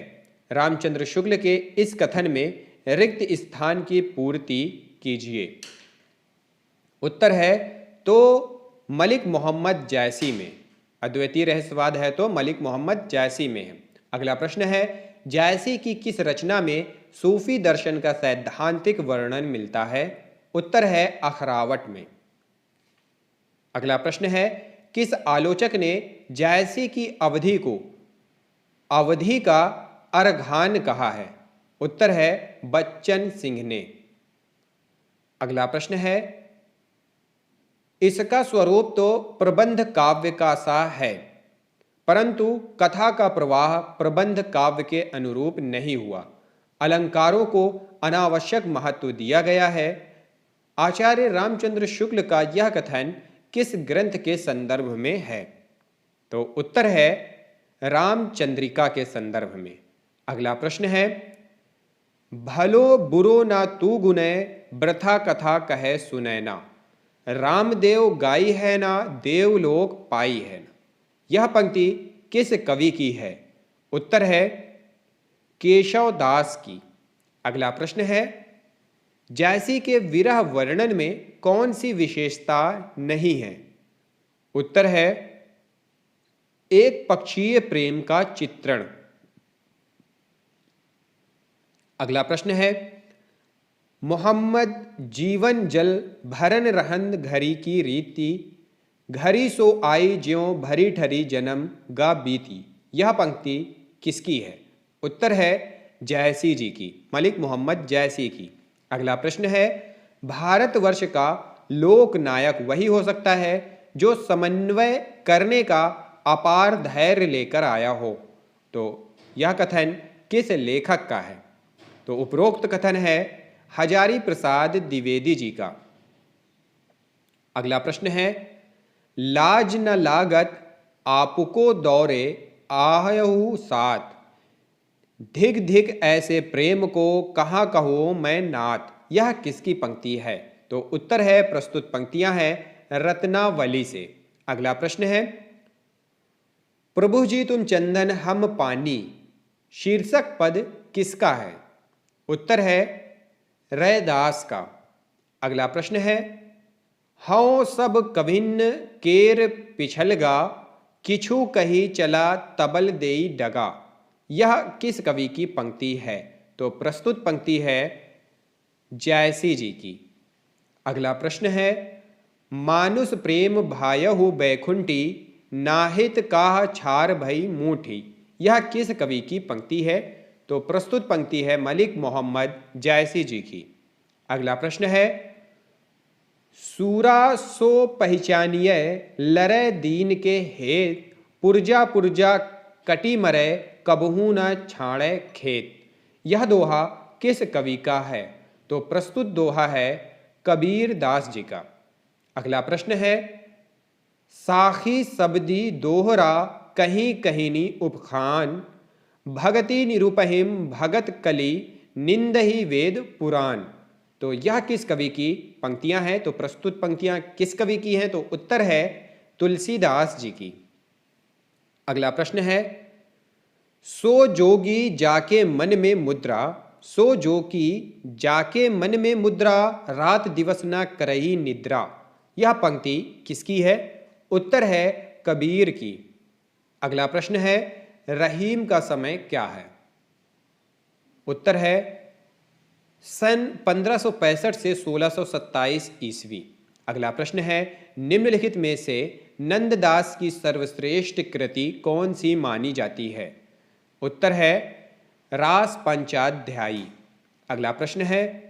रामचंद्र शुक्ल के इस कथन में रिक्त स्थान की पूर्ति कीजिए। उत्तर है तो मलिक मोहम्मद जैसी में। अद्वैतीय रहस्यवाद है तो मलिक मोहम्मद जैसी में है। अगला प्रश्न है, जैसी की किस रचना में सूफी दर्शन का सैद्धांतिक वर्णन मिलता है? उत्तर है अखरावट में। अगला प्रश्न है, किस आलोचक ने जैसी की अवधि को अवधि का अर्घान कहा है? उत्तर है बच्चन सिंह ने। अगला प्रश्न है, इसका स्वरूप तो प्रबंध काव्य का सा है, परंतु कथा का प्रवाह प्रबंध काव्य के अनुरूप नहीं हुआ। अलंकारों को अनावश्यक महत्व दिया गया है। आचार्य रामचंद्र शुक्ल का यह कथन किस ग्रंथ के संदर्भ में है? तो उत्तर है रामचंद्रिका के संदर्भ में। अगला प्रश्न है, भलो बुरो ना तू गुने ब्रथा कथा कहे सुनैना, रामदेव गाई है ना देवलोक पाई है ना। यह पंक्ति किस कवि की है? उत्तर है केशव दास की। अगला प्रश्न है, जैसी के विरह वर्णन में कौन सी विशेषता नहीं है? उत्तर है एक पक्षीय प्रेम का चित्रण। अगला प्रश्न है, मोहम्मद जीवन जल भरन रहन घरी की रीति, घरी सो आई ज्यों भरी ठरी जन्म गा बीती। यह पंक्ति किसकी है? उत्तर है जैसी जी की, मलिक मोहम्मद जैसी की। अगला प्रश्न है, भारतवर्ष का लोक नायक वही हो सकता है जो समन्वय करने का अपार धैर्य लेकर आया हो। तो यह कथन किस लेखक का है? तो उपरोक्त कथन है हजारी प्रसाद द्विवेदी जी का। अगला प्रश्न है, लाज न लागत आपको दौरे आहयहु साथ, धिक धिक ऐसे प्रेम को कहाँ कहो मैं नाथ। यह किसकी पंक्ति है? तो तो उत्तर है प्रस्तुत पंक्तियां हैं रत्नावली से। अगला प्रश्न है प्रभु जी तुम चंदन हम पानी शीर्षक पद किसका है? उत्तर है रैदास का। अगला प्रश्न है हौ सब कभिन्न केर पिछलगा किछु कही चला तबल देई डगा। यह किस कवि की पंक्ति है? तो प्रस्तुत पंक्ति है जयसी जी की। अगला प्रश्न है मानुष प्रेम भायहु बैकुंठी नाहित काह छार भई मूठी। यह किस कवि की पंक्ति है? तो प्रस्तुत पंक्ति है मलिक मोहम्मद जयसी जी की। अगला प्रश्न है सूरा सो पहचानिय लरै दीन के हेत पुरजा पुरजा कटी मरै कबहू न छाड़े खेत। यह दोहा किस कवि का है? तो प्रस्तुत दोहा है कबीर दास जी का। अगला प्रश्न है साखी शब्दी दोहरा कहीं कहीनी उपखान भगति निरुपहिम भगत कली निंदहि वेद पुराण। तो यह किस कवि की पंक्तियां हैं? तो प्रस्तुत पंक्तियां किस कवि की हैं? तो उत्तर है तुलसीदास जी की। अगला प्रश्न है सो जोगी जाके मन में मुद्रा सो जोगी जाके मन में मुद्रा रात दिवस न करही निद्रा। यह पंक्ति किसकी है? उत्तर है कबीर की। अगला प्रश्न है रहीम का समय क्या है? उत्तर है सन 1565 से 1627 ईस्वी। अगला प्रश्न है निम्नलिखित में से नंददास की सर्वश्रेष्ठ कृति कौन सी मानी जाती है? उत्तर है रास पंचाध्यायी। अगला प्रश्न है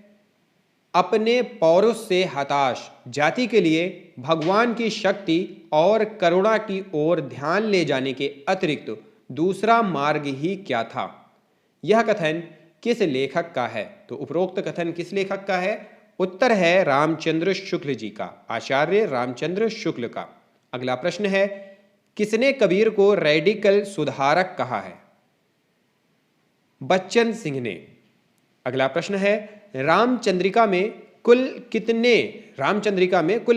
अपने पौरुष से हताश जाति के लिए भगवान की शक्ति और करुणा की ओर ध्यान ले जाने के अतिरिक्त दूसरा मार्ग ही क्या था? यह कथन किस लेखक का है? तो उपरोक्त कथन किस लेखक का है? उत्तर है रामचंद्र शुक्ल जी का, आचार्य रामचंद्र शुक्ल का। अगला प्रश्न है किसने कबीर को रेडिकल सुधारक कहा है? बच्चन सिंह ने। अगला प्रश्न है रामचंद्रिका में कुल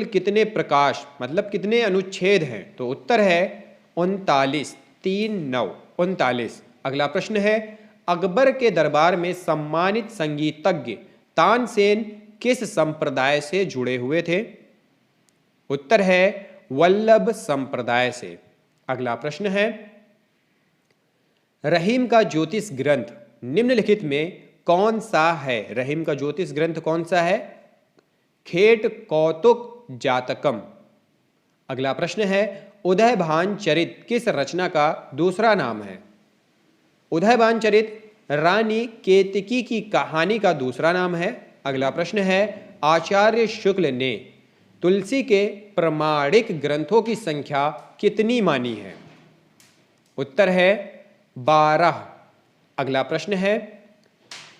कितने प्रकाश मतलब कितने अनुच्छेद हैं? तो उत्तर है 39, 39। अगला प्रश्न है अकबर के दरबार में सम्मानित संगीतज्ञ तानसेन किस संप्रदाय से जुड़े हुए थे? उत्तर है वल्लभ संप्रदाय से। अगला प्रश्न है रहीम का ज्योतिष ग्रंथ निम्नलिखित में कौन सा है? रहीम का ज्योतिष ग्रंथ कौन सा है? खेट कौतुक जातकम। अगला प्रश्न है उदयभान चरित किस रचना का दूसरा नाम है? उदयभान चरित रानी केतकी की कहानी का दूसरा नाम है। अगला प्रश्न है आचार्य शुक्ल ने तुलसी के प्रमाणिक ग्रंथों की संख्या कितनी मानी है? उत्तर है 12। अगला प्रश्न है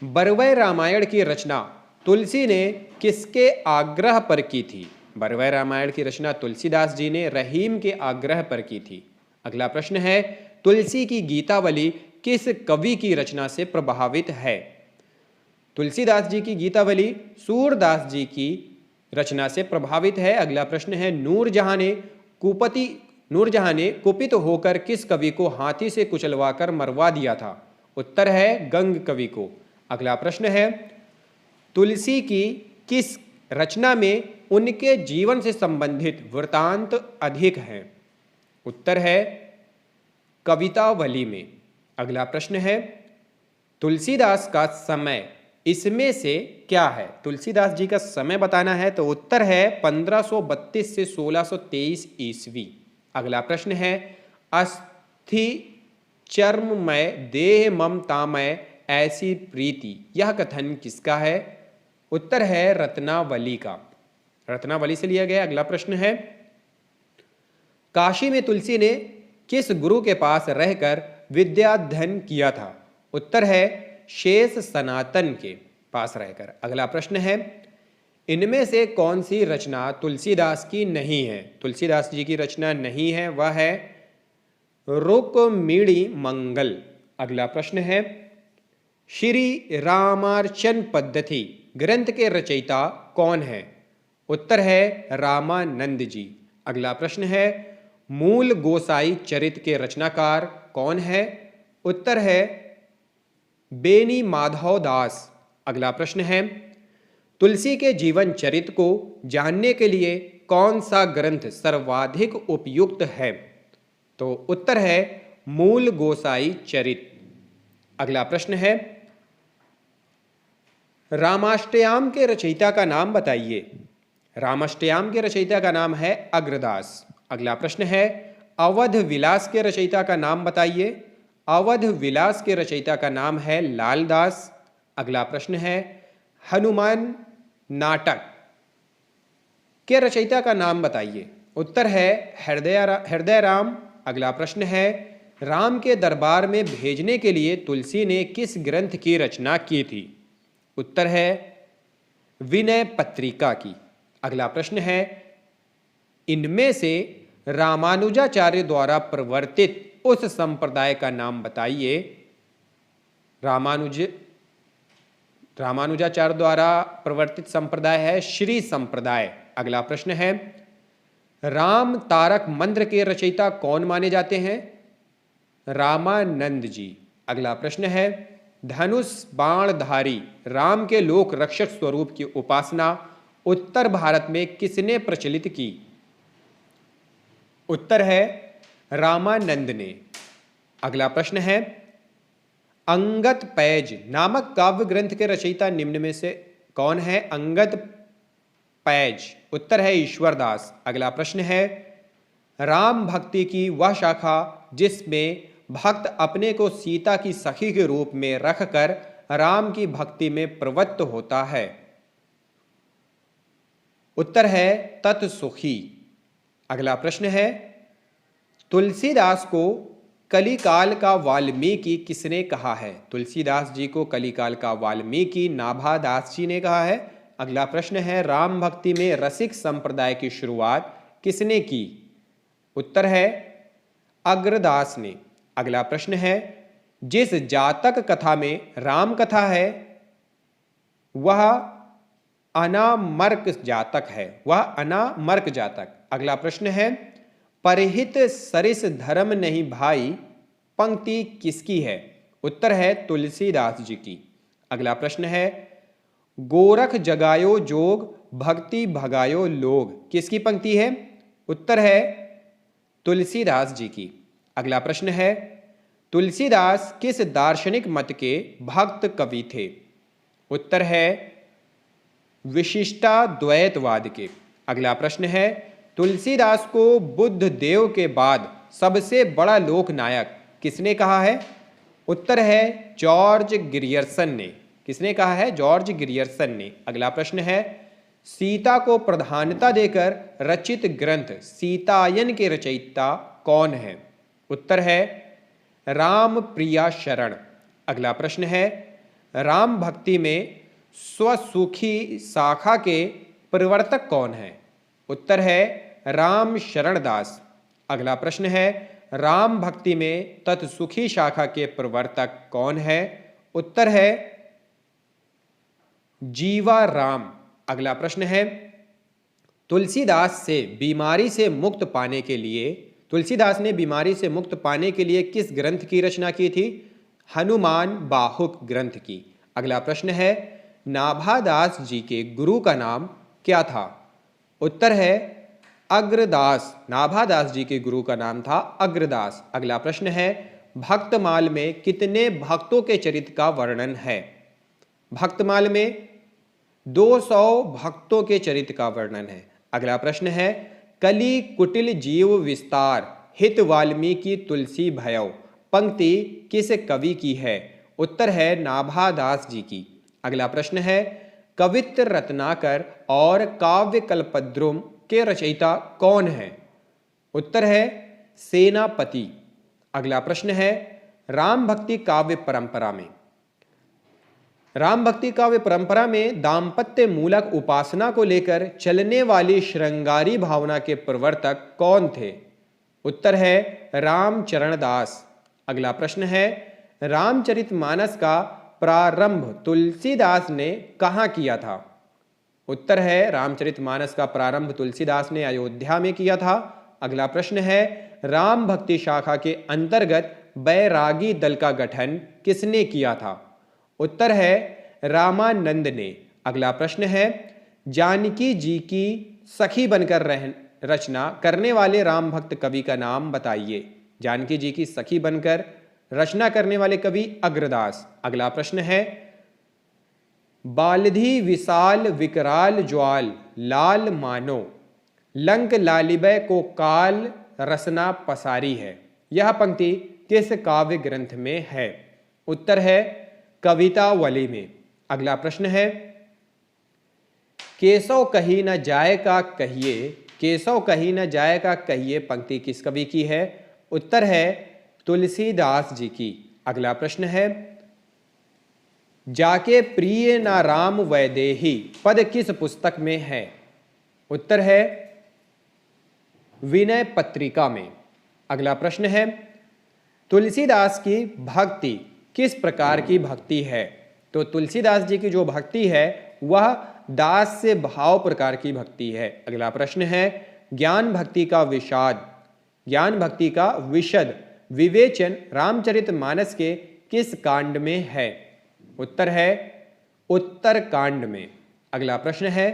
बरवै रामायण की रचना तुलसी ने किसके आग्रह पर की थी? बरवै रामायण की रचना तुलसीदास जी ने रहीम के आग्रह पर की थी। अगला प्रश्न है तुलसी की गीतावली किस कवि की रचना से प्रभावित है? तुलसीदास जी की गीतावली सूरदास जी की रचना से प्रभावित है। अगला प्रश्न है नूरजहां ने कुपित होकर किस कवि को हाथी से कुचलवाकर मरवा दिया था? उत्तर है गंग कवि को। अगला प्रश्न है तुलसी की किस रचना में उनके जीवन से संबंधित वृतांत अधिक हैं? उत्तर है कवितावली में। अगला प्रश्न है तुलसीदास का समय इसमें से क्या है? तुलसीदास जी का समय बताना है तो उत्तर है 1532 से 1623 ईस्वी। अगला प्रश्न है अस्थि चर्ममय देह ममतामय ऐसी प्रीति यह कथन किसका है? उत्तर है रत्नावली का, रत्नावली से लिया गया। अगला प्रश्न है काशी में तुलसी ने किस गुरु के पास रहकर विद्याध्ययन किया था? उत्तर है शेष सनातन के पास रहकर। अगला प्रश्न है इनमें से कौन सी रचना तुलसीदास की नहीं है? तुलसीदास जी की रचना नहीं है वह है रुक्मिणी मंगल। अगला प्रश्न है श्री रामार्चन पद्धति ग्रंथ के रचयिता कौन है? उत्तर है रामानंद जी। अगला प्रश्न है मूल गोसाई चरित के रचनाकार कौन है? उत्तर है बेनी माधव दास। अगला प्रश्न है तुलसी के जीवन चरित को जानने के लिए कौन सा ग्रंथ सर्वाधिक उपयुक्त है? तो उत्तर है मूल गोसाई चरित। अगला प्रश्न है रामाष्टयाम के रचयिता का नाम बताइए। रामाष्टयाम के रचयिता का नाम है अग्रदास। अगला प्रश्न है अवध विलास के रचयिता का नाम बताइए। अवध विलास के रचयिता का नाम है लालदास। अगला प्रश्न है हनुमान नाटक के रचयिता का नाम बताइए। उत्तर है हृदय राम। अगला प्रश्न है राम के दरबार में भेजने के लिए तुलसी ने किस ग्रंथ की रचना की थी? उत्तर है विनय पत्रिका की। अगला प्रश्न है इनमें से रामानुजाचार्य द्वारा प्रवर्तित उस संप्रदाय का नाम बताइए। रामानुजाचार्य द्वारा प्रवर्तित संप्रदाय है श्री संप्रदाय। अगला प्रश्न है राम तारक मंत्र के रचयिता कौन माने जाते हैं? रामानंद जी। अगला प्रश्न है धनुष बाणधारी राम के लोक रक्षक स्वरूप की उपासना उत्तर भारत में किसने प्रचलित की? उत्तर है रामानंद ने। अगला प्रश्न है अंगद पैज नामक काव्य ग्रंथ के रचयिता निम्न में से कौन है? अंगद पैज। उत्तर है ईश्वरदास। अगला प्रश्न है राम भक्ति की वह शाखा जिसमें भक्त अपने को सीता की सखी के रूप में रखकर राम की भक्ति में प्रवृत्त होता है। उत्तर है तत्सुखी। अगला प्रश्न है तुलसीदास को कलिकाल का वाल्मीकि किसने कहा है? तुलसीदास जी को कलिकाल का वाल्मीकि नाभादास जी ने कहा है। अगला प्रश्न है राम भक्ति में रसिक संप्रदाय की शुरुआत किसने की? उत्तर है अग्रदास ने। अगला प्रश्न है जिस जातक कथा में राम कथा है वह अनामर्क जातक है, वह अनामर्क जातक। अगला प्रश्न है परहित सरिस धर्म नहीं भाई पंक्ति किसकी है? उत्तर है तुलसीदास जी की। अगला प्रश्न है गोरख जगायो जोग भक्ति भगायो लोग किसकी पंक्ति है? उत्तर है तुलसीदास जी की। अगला प्रश्न है तुलसीदास किस दार्शनिक मत के भक्त कवि थे? उत्तर है विशिष्टाद्वैतवाद के। अगला प्रश्न है तुलसीदास को बुद्ध देव के बाद सबसे बड़ा लोक नायक किसने कहा है? उत्तर है जॉर्ज ग्रियर्सन ने। किसने कहा है? जॉर्ज ग्रियर्सन ने। अगला प्रश्न है सीता को प्रधानता देकर रचित ग्रंथ सीतायन के रचयिता कौन है? उत्तर है राम प्रिया शरण। अगला प्रश्न है राम भक्ति में स्वसुखी शाखा के प्रवर्तक कौन है? उत्तर है राम शरणदास। अगला प्रश्न है राम भक्ति में तत्सुखी शाखा के प्रवर्तक कौन है? उत्तर है जीवा राम। अगला प्रश्न है तुलसीदास ने बीमारी से मुक्त पाने के लिए किस ग्रंथ की रचना की थी? हनुमान बाहुक ग्रंथ की। अगला प्रश्न है नाभादास जी के गुरु का नाम क्या था? उत्तर है अग्रदास। नाभादास जी के गुरु का नाम था अग्रदास। अगला प्रश्न है भक्तमाल में कितने भक्तों के चरित्र का वर्णन है? भक्तमाल में 200 भक्तों के चरित्र का वर्णन है। अगला प्रश्न है कली कुटिल जीव विस्तार हित वाल्मीकि तुलसी भयौ पंक्ति किस कवि की है? उत्तर है नाभादास जी की। अगला प्रश्न है कवित्र रत्नाकर और काव्य कल्पद्रुम के रचयिता कौन है? उत्तर है सेनापति। अगला प्रश्न है राम भक्ति काव्य परंपरा में दाम्पत्य मूलक उपासना को लेकर चलने वाली श्रृंगारी भावना के प्रवर्तक कौन थे? उत्तर है रामचरणदास। अगला प्रश्न है रामचरितमानस का प्रारंभ तुलसीदास ने कहाँ किया था? उत्तर है रामचरितमानस का प्रारंभ तुलसीदास ने अयोध्या में किया था। अगला प्रश्न है राम भक्ति शाखा के अंतर्गत बैरागी दल का गठन किसने किया था? उत्तर है रामानंद ने। अगला प्रश्न है जानकी जी की सखी बनकर रचना करने वाले राम भक्त कवि का नाम बताइए। जानकी जी की सखी बनकर रचना करने वाले कवि अग्रदास। अगला प्रश्न है बालधि विशाल विकराल ज्वाल लाल मानो लंक लालिबय को काल रसना पसारी है, यह पंक्ति किस काव्य ग्रंथ में है? उत्तर है कवितावली में। अगला प्रश्न है केशव कहीं न जाए का कहिए, केशव कहीं न जाए का कहिए पंक्ति किस कवि की है? उत्तर है तुलसीदास जी की। अगला प्रश्न है जाके प्रिय ना राम वैदेही पद किस पुस्तक में है? उत्तर है विनय पत्रिका में। अगला प्रश्न है तुलसीदास की भक्ति किस प्रकार की भक्ति है? तो तुलसीदास जी की जो भक्ति है वह दास से भाव प्रकार की भक्ति है। अगला प्रश्न है ज्ञान भक्ति का विषाद, ज्ञान भक्ति का विशद विवेचन रामचरितमानस के किस कांड में है? उत्तर है उत्तर कांड में। अगला प्रश्न है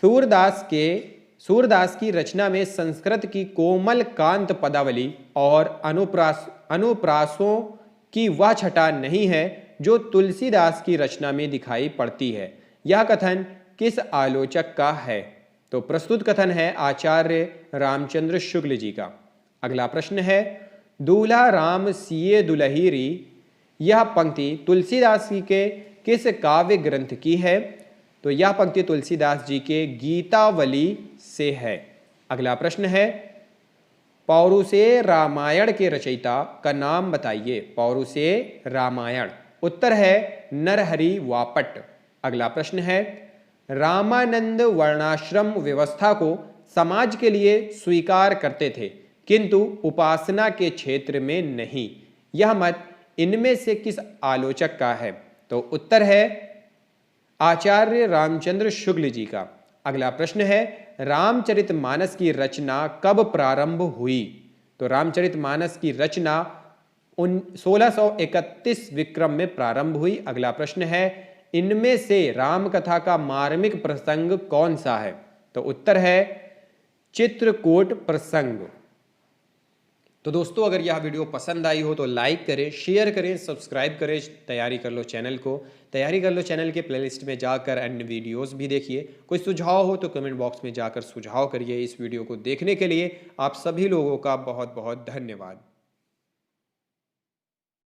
सूरदास की रचना में संस्कृत की कोमल कांत पदावली और अनुप्रासों की वह छटा नहीं है जो तुलसीदास की रचना में दिखाई पड़ती है, यह कथन किस आलोचक का है? तो प्रस्तुत कथन है आचार्य रामचंद्र शुक्ल जी का। अगला प्रश्न है दूल्हा राम सिए दुलहीरी, यह पंक्ति तुलसीदास जी के किस काव्य ग्रंथ की है? तो यह पंक्ति तुलसीदास जी के गीतावली से है। अगला प्रश्न है पौरुषेय रामायण के रचयिता का नाम बताइए। पौरुषेय रामायण। उत्तर है नरहरि वापट। अगला प्रश्न है रामानंद वर्णाश्रम व्यवस्था को समाज के लिए स्वीकार करते थे किंतु उपासना के क्षेत्र में नहीं, यह मत इनमें से किस आलोचक का है? तो उत्तर है आचार्य रामचंद्र शुक्ल जी का। अगला प्रश्न है रामचरितमानस की रचना कब प्रारंभ हुई? तो रामचरितमानस की रचना 1631 विक्रम में प्रारंभ हुई। अगला प्रश्न है इनमें से राम कथा का मार्मिक प्रसंग कौन सा है? तो उत्तर है चित्रकूट प्रसंग। तो दोस्तों अगर यह वीडियो पसंद आई हो तो लाइक करें, शेयर करें, सब्सक्राइब करें तैयारी कर लो चैनल को। तैयारी कर लो चैनल के प्लेलिस्ट में जाकर अन्य वीडियोस भी देखिए। कोई सुझाव हो तो कमेंट बॉक्स में जाकर सुझाव करिए। इस वीडियो को देखने के लिए आप सभी लोगों का बहुत बहुत धन्यवाद।